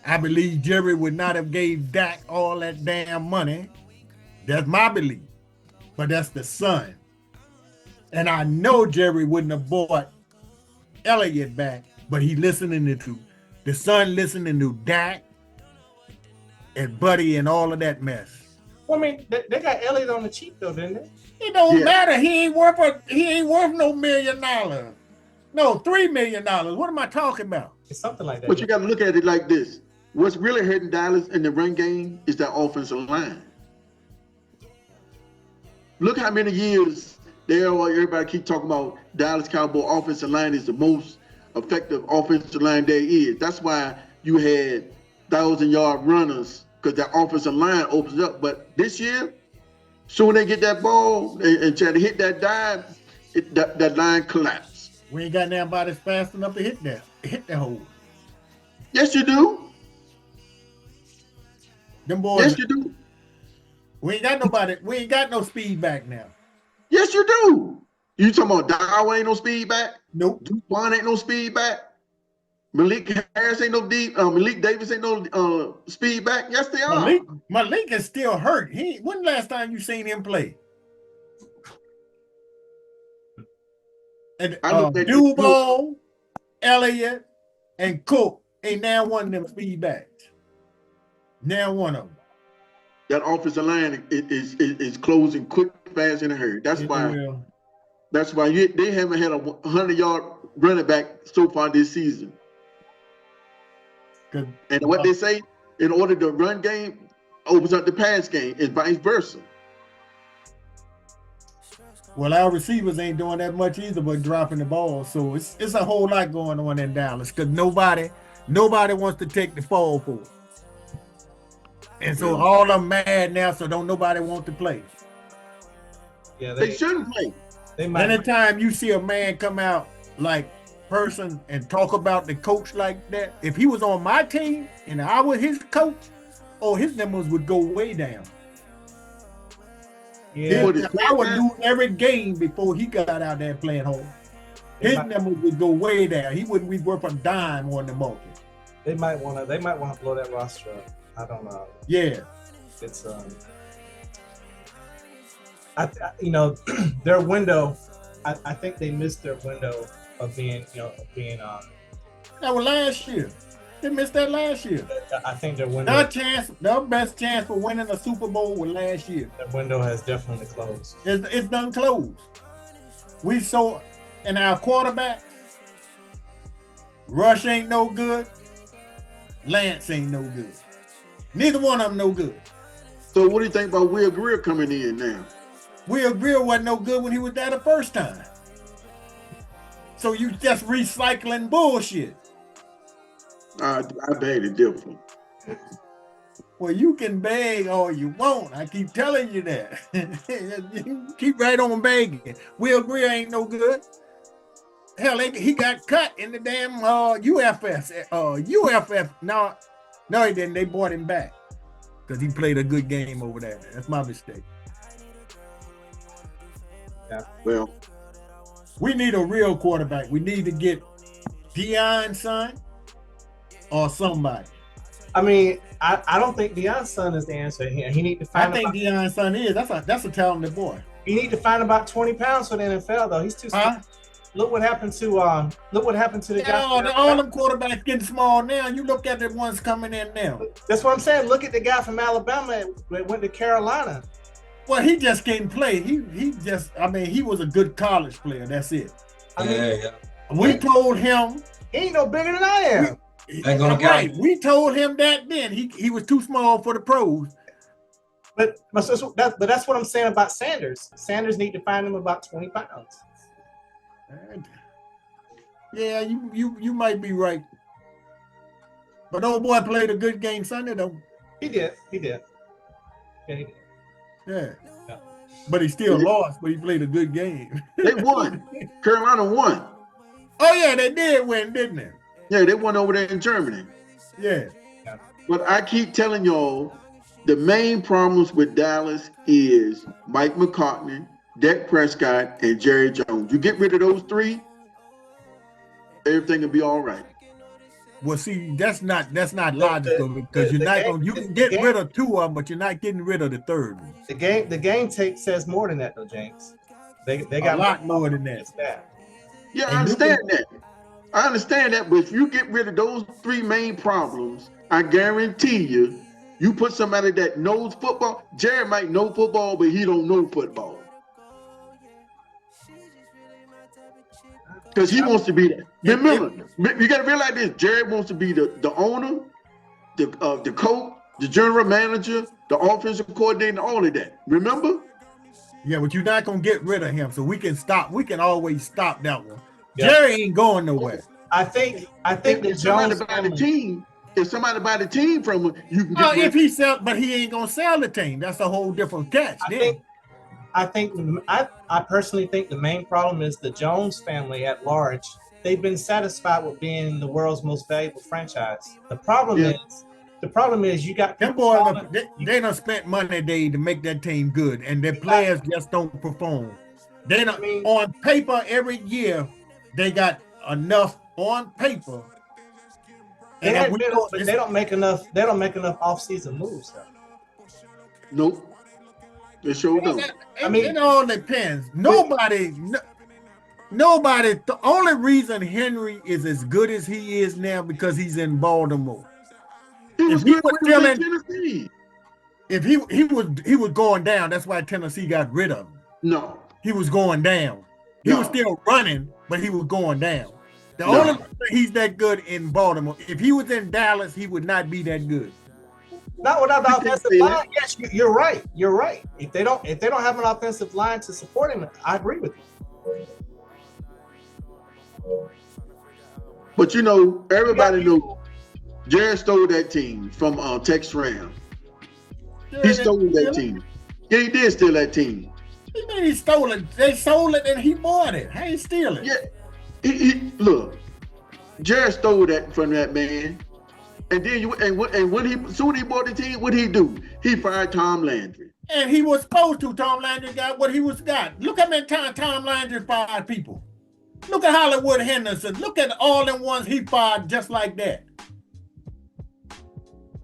I believe Jerry would not have gave Dak all that damn money. That's my belief. But that's the son. And I know Jerry wouldn't have bought Elliott back, but he listening to the son listening to Dak and Buddy and all of that mess.
Well, I mean, they got Elliott on the cheap though, didn't they?
It don't matter. He ain't worth no $1 million. No, $3 million. What am I talking about?
It's something like that.
But you got to look at it like this: what's really hurting Dallas in the run game is that offensive line. Look how many years everybody keep talking about Dallas Cowboy offensive line is the most effective offensive line there is. That's why you had 1,000-yard runners, because that offensive line opens up. But this year, soon they get that ball and try to hit that dive, that line collapsed.
We ain't got nobody fast enough to hit that hole.
Yes, you do.
Them boys.
Yes, you do.
We ain't got nobody. We ain't got no speed back now.
Yes, you do. You talking about Dow ain't no speed back?
Nope.
Dupont ain't no speed back? Malik Harris ain't no deep. Malik Davis ain't no speed back. Yes, they are.
Malik is still hurt. When the last time you seen him play? And Duval, Elliott, and Cook ain't now one of them speed backs. Now one of them.
That offensive line is closing quick, fast, in a hurry. That's why. That's why they haven't had a 100-yard running back so far this season. And what they say, in order to run game opens up the pass game, and vice versa.
Well, our receivers ain't doing that much either, but dropping the ball. So it's a whole lot going on in Dallas because nobody wants to take the fall for it. And so all of them mad now, so don't nobody want to play.
Yeah,
they shouldn't play.
Anytime you see a man come out like person and talk about the coach like that, if he was on my team and I was his coach, his numbers would go way down.
Yeah,
I would lose every game before he got out there playing home. His numbers would go way down. He wouldn't be worth a dime on the market.
They might want to blow that roster up. I don't know.
Yeah,
it's their window. I think they missed their window of being.
That was last year. They missed that last year.
I think their window.
Their best chance for winning a Super Bowl was last year.
Their window has definitely closed.
It's done closed. We saw in our quarterback, Rush ain't no good. Lance ain't no good. Neither one of them no good.
So what do you think about Will Greer coming in now?
Will Greer wasn't no good when he was there the first time. So you just recycling bullshit.
I beg to differ.
Well, you can beg all you want. I keep telling you that. You keep right on begging. Will Greer ain't no good. Hell, he got cut in the damn UFS. UFF. No, he didn't. They brought him back because he played a good game over there. That's my mistake.
Yeah.
Well,
we need a real quarterback. We need to get Deion's son or somebody.
I mean, I don't think Deion's son is the answer here. He need to find.
I think Deion's son is. That's a talented boy.
He need to find about 20 pounds for the NFL though. He's too small. Look what happened to the guy.
All them quarterbacks getting small now. You look at the ones coming in now.
That's what I'm saying. Look at the guy from Alabama that went to Carolina.
Well, he just can't play. He was a good college player. That's it. We told him
he ain't no bigger than I am.
We told him that then. He was too small for the pros.
But that's what I'm saying about Sanders. Sanders need to find him about 20 pounds.
Yeah, you might be right. But old boy played a good game Sunday though.
He did. Yeah, he did.
Yeah. But he still lost, but he played a good game.
They won. Carolina won.
Oh yeah, they did win, didn't they?
Yeah, they won over there in Germany.
Yeah.
But I keep telling y'all, the main problems with Dallas is Mike McCartney, Dak Prescott, and Jerry Jones. You get rid of those three, everything will be all right.
Well, see, that's not logical because you can get rid of two of them, but you're not getting rid of the third one.
The game tape says more than that though, James. They got
a lot more than that.
Yeah, I understand that. I understand that, but if you get rid of those three main problems, I guarantee you put somebody that knows football. Jerry might know football, but he don't know football. Because he wants to be that. Remember, you got to realize this. Jerry wants to be the owner, the coach, the general manager, the offensive coordinator, all of that. Remember?
Yeah, but you're not going to get rid of him, so we can always stop that one. Yeah. Jerry ain't going nowhere.
I think
if somebody buy the team, if somebody buy the team from him, you can get
if he sell, but he ain't gonna sell the team. That's a whole different catch.
I personally think the main problem is the Jones family at large. They've been satisfied with being the world's most valuable franchise. The problem is you got
them boys. They done spent money to make that team good, and their players just don't perform. They don't. On paper, every year they got enough on paper.
They don't make enough. They don't make enough off-season moves. Though.
Nope. They sure don't.
It all depends. Nobody. The only reason Henry is as good as he is now because he's in Baltimore.
He was good when he was in Tennessee.
If he was going down, that's why Tennessee got rid of him.
No,
he was going down. He was still running, but he was going down. The only reason he's that good in Baltimore. If he was in Dallas, he would not be that good.
Not without the offensive line. Yes, you're right. You're right. If they don't have an offensive line to support him, I agree with you.
But everybody knows Jerry stole that team from Texas Rams. He stole that team. Yeah, he did steal that team.
He mean he stole it. They sold it and he bought it. How he steal it?
Yeah. Look, Jerry stole that from that man. And then soon he bought the team, what did he do? He fired Tom Landry.
And he was supposed to. Tom Landry got what he was got. Look how many times Tom Landry fired people. Look at Hollywood Henderson. Look at all them ones he fired just like that.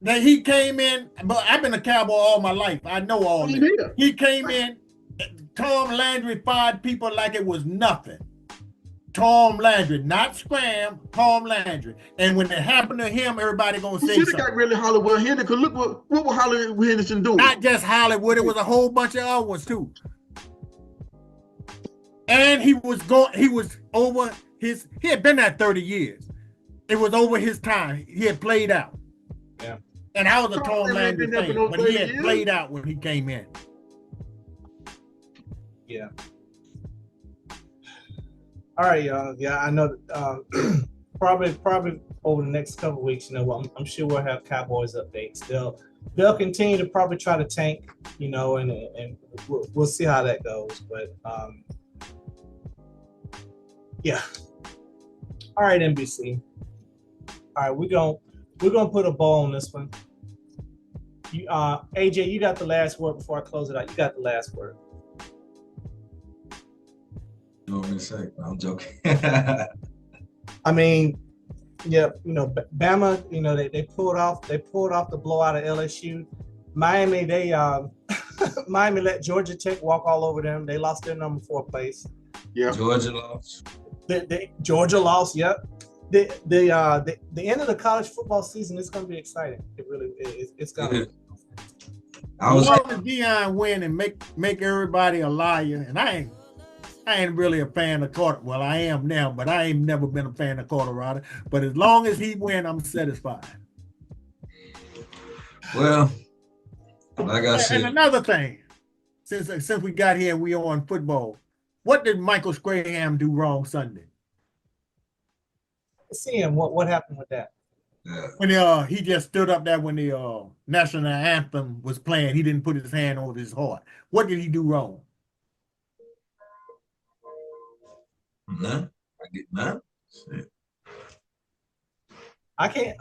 That he came in, but I've been a Cowboy all my life. I know all this. Yeah. He came in, Tom Landry fired people like it was nothing. Tom Landry, not Scram, Tom Landry. And when it happened to him, everybody gonna say something. Should have got
really Hollywood Henderson, because look what was Hollywood Henderson doing?
Not just Hollywood, it was a whole bunch of other ones too. And he had been there 30 years. It was over his time. He had played out.
Yeah.
And I was a Tom Landry fan, but he had played out when he came in.
Yeah. All right, y'all. Yeah, I know. Probably over the next couple of weeks, you know, I'm sure we'll have Cowboys updates. They'll continue to probably try to tank, you know, and we'll see how that goes. But yeah. All right, NBC. All right, we're gonna put a bow on this one. You, AJ, you got the last word before I close it out. You got the last word.
You know what I'm saying? I'm joking.
I mean, yeah, you know, Bama, you know, they pulled off the blowout of LSU. Miami, they Miami let Georgia Tech walk all over them. They lost their number 4 place.
Yeah.
Georgia lost.
Georgia lost. Yep. The end of the college football season is going to be exciting. It really is. It's going to.
I was want to Deion win and make everybody a liar, and I ain't really a fan of Carter. Well, I am now, but I ain't never been a fan of Colorado. But as long as he win, I'm satisfied.
Well, like I said,
and another thing, since we got here, we on football. What did Michael Strahan do wrong Sunday?
Seeing what happened with that.
Yeah.
When he just stood up there when the national anthem was playing, he didn't put his hand over his heart. What did he do wrong?
None. I get none. Shit.
I can't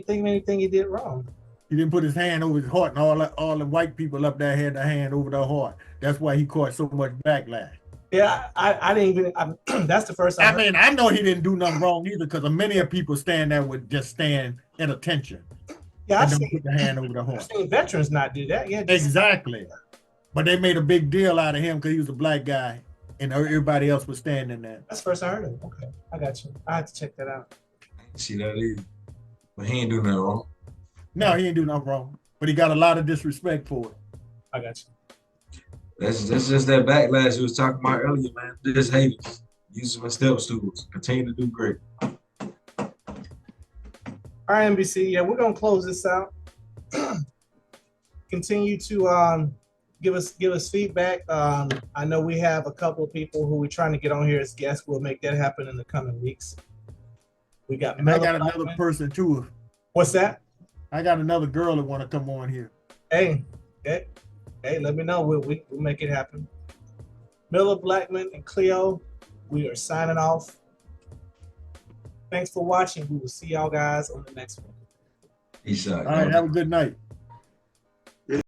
think of anything he did wrong.
He didn't put his hand over his heart, and all the white people up there had their hand over their heart. That's why he caught so much backlash.
Yeah, I didn't even. That's the first time.
I mean, I know he didn't do nothing wrong either, because many of people stand there would just stand at attention.
Yeah,
and don't put their hand over the heart.
I've seen veterans not do that. Yeah,
exactly. But they made a big deal out of him because he was a black guy, and everybody else was standing there.
That's the first I heard of it. Okay, I got you. I have to check that out.
I didn't see that either. But he ain't do nothing wrong.
No, he ain't do nothing wrong. But he got a lot of disrespect for it.
I got you.
That's just that backlash you was talking about earlier, man. Just haters. Use them as step stools. Continue to do great.
All right, NBC. Yeah, we're gonna close this out. Continue to give us feedback. I know we have a couple of people who we're trying to get on here as guests. We'll make that happen in the coming weeks. We got.
And I got another person too.
What's that?
I got another girl that want to come on here.
Hey, let me know. We'll make it happen. Miller, Blackman, and Cleo, we are signing off. Thanks for watching. We will see y'all guys on the next one.
Peace out.
All right, have a good night.